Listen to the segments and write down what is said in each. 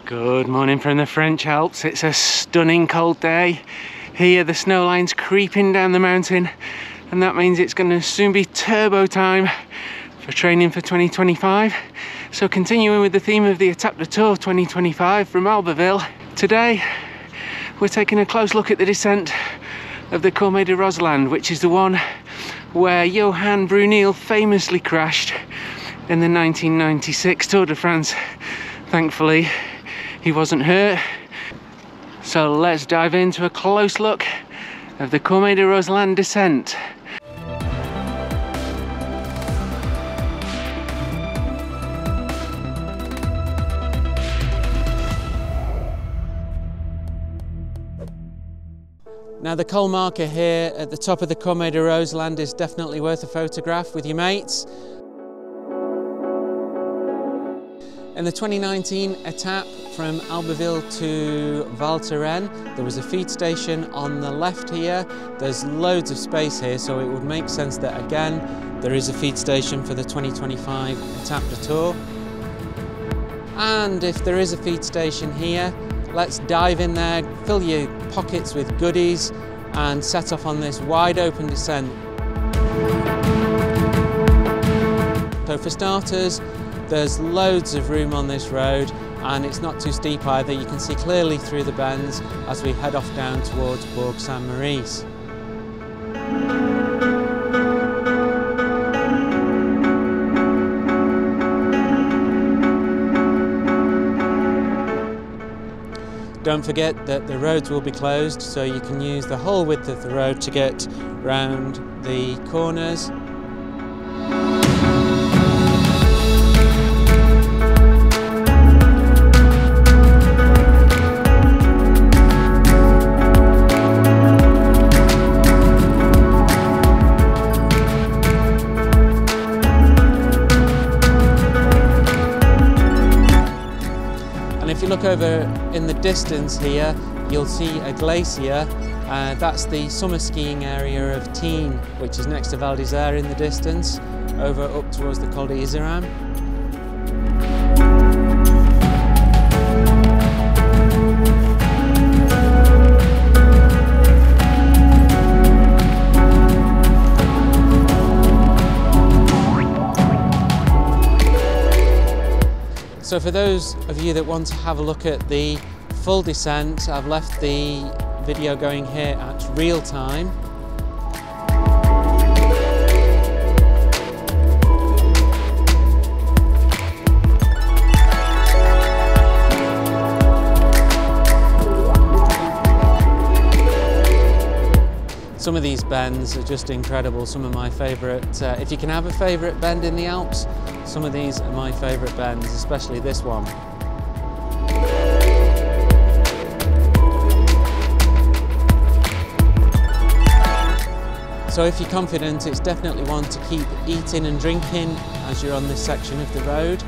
Good morning from the French Alps. It's a stunning cold day. Here the snow line's creeping down the mountain, and that means it's going to soon be turbo time for training for 2025. So continuing with the theme of the Etape du Tour 2025 from Albertville, today we're taking a close look at the descent of the Cormet de Roselend, which is the one where Johan Bruneel famously crashed in the 1996 Tour de France. Thankfully, he wasn't hurt. So let's dive into a close look of the Cormet de Roselend descent. Now the col marker here at the top of the Cormet de Roselend is definitely worth a photograph with your mates. In the 2019 etape from Albertville to Val Thorens, there was a feed station on the left here. There's loads of space here, so it would make sense that again there is a feed station for the 2025 Etape du Tour. And if there is a feed station here, let's dive in there, fill your pockets with goodies and set off on this wide open descent. So for starters, there's loads of room on this road and it's not too steep either. You can see clearly through the bends as we head off down towards Bourg Saint-Maurice. Don't forget that the roads will be closed, so you can use the whole width of the road to get round the corners. If you look over in the distance here, you'll see a glacier. That's the summer skiing area of Tignes, which is next to Val d'Isère in the distance, over up towards the Col de Hery. So for those of you that want to have a look at the full descent, I've left the video going here at real time. Some of these bends are just incredible, some of my favourite. If you can have a favourite bend in the Alps, some of these are my favourite bends, especially this one. So if you're confident, it's definitely one to keep eating and drinking as you're on this section of the road.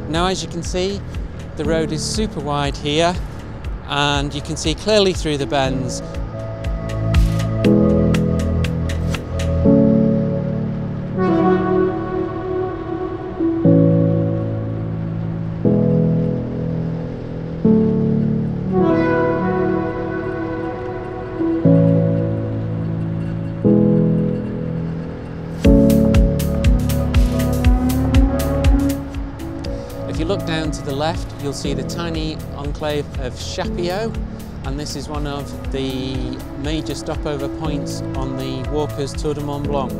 Now, as you can see, the road is super wide here and you can see clearly through the bends. left, you'll see the tiny enclave of Chapillot, and this is one of the major stopover points on the Walkers Tour de Mont Blanc.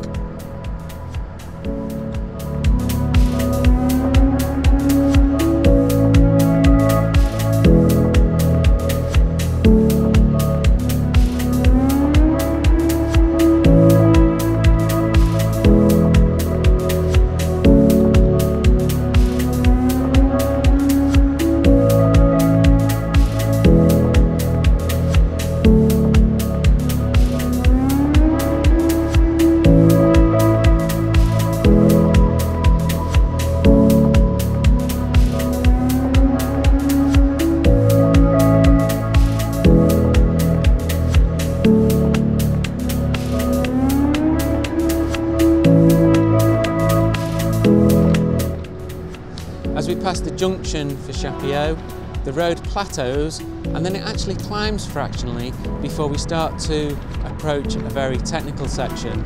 As we pass the junction for Chapillot, the road plateaus and then it actually climbs fractionally before we start to approach a very technical section.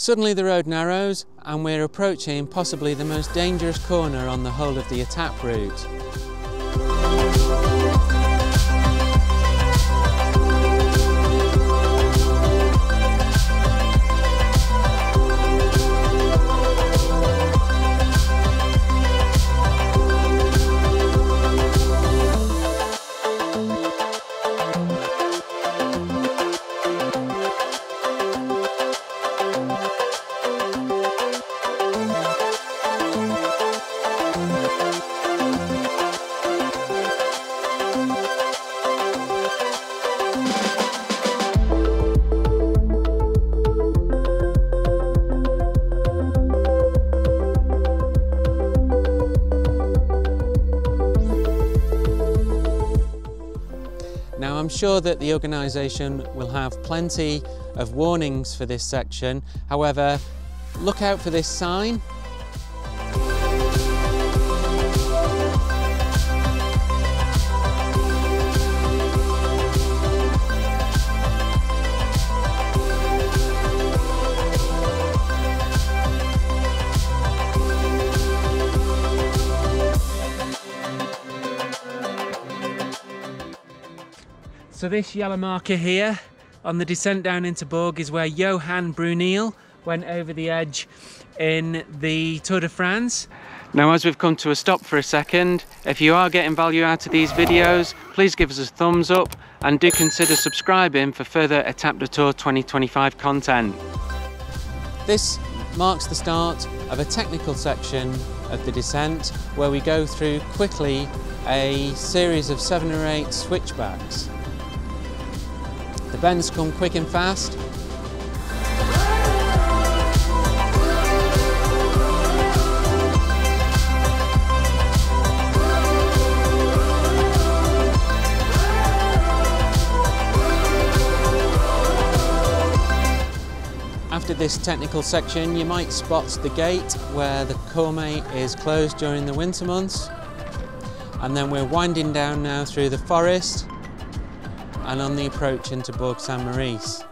Suddenly the road narrows and we're approaching possibly the most dangerous corner on the whole of the Etape route. Now I'm sure that the organisation will have plenty of warnings for this section, however, look out for this sign. So this yellow marker here on the descent down into Bourg is where Johan Brunel went over the edge in the Tour de France. Now as we've come to a stop for a second, if you are getting value out of these videos, please give us a thumbs up and do consider subscribing for further Etape du Tour 2025 content. This marks the start of a technical section of the descent where we go through quickly a series of 7 or 8 switchbacks. The bends come quick and fast. After this technical section, you might spot the gate where the Cormet is closed during the winter months. And then we're winding down now through the forest and on the approach into Bourg Saint-Maurice.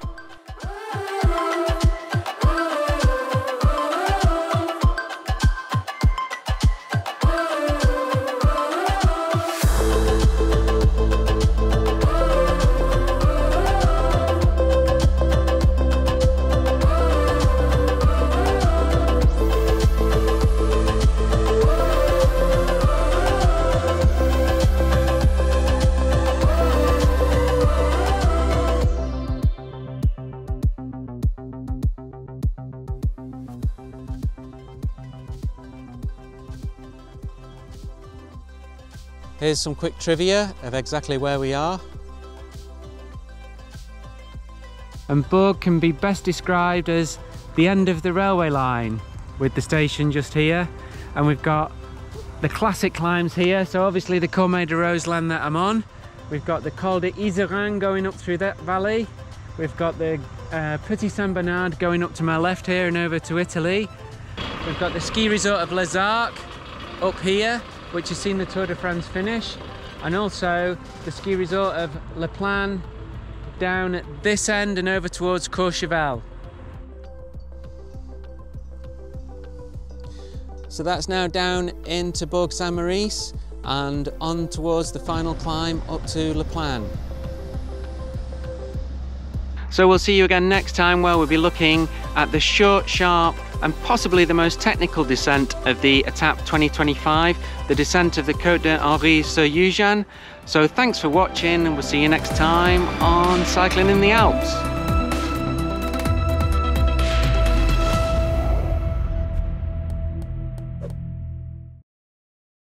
Here's some quick trivia of exactly where we are. And Bourg can be best described as the end of the railway line, with the station just here. And we've got the classic climbs here, so obviously the Cormet de Roselend that I'm on. We've got the Col de Hery going up through that valley. We've got the Petit Saint Bernard going up to my left here and over to Italy. We've got the ski resort of Les Arcs up here, which has seen the Tour de France finish, and also the ski resort of Plagne down at this end and over towards Courchevel. So that's now down into Bourg Saint-Maurice and on towards the final climb up to Plagne. So we'll see you again next time, where we'll be looking at the short, sharp and possibly the most technical descent of the Etape 2025, the descent of the Cote de Hery sur Ugune. So thanks for watching, and we'll see you next time on Cycling in the Alps.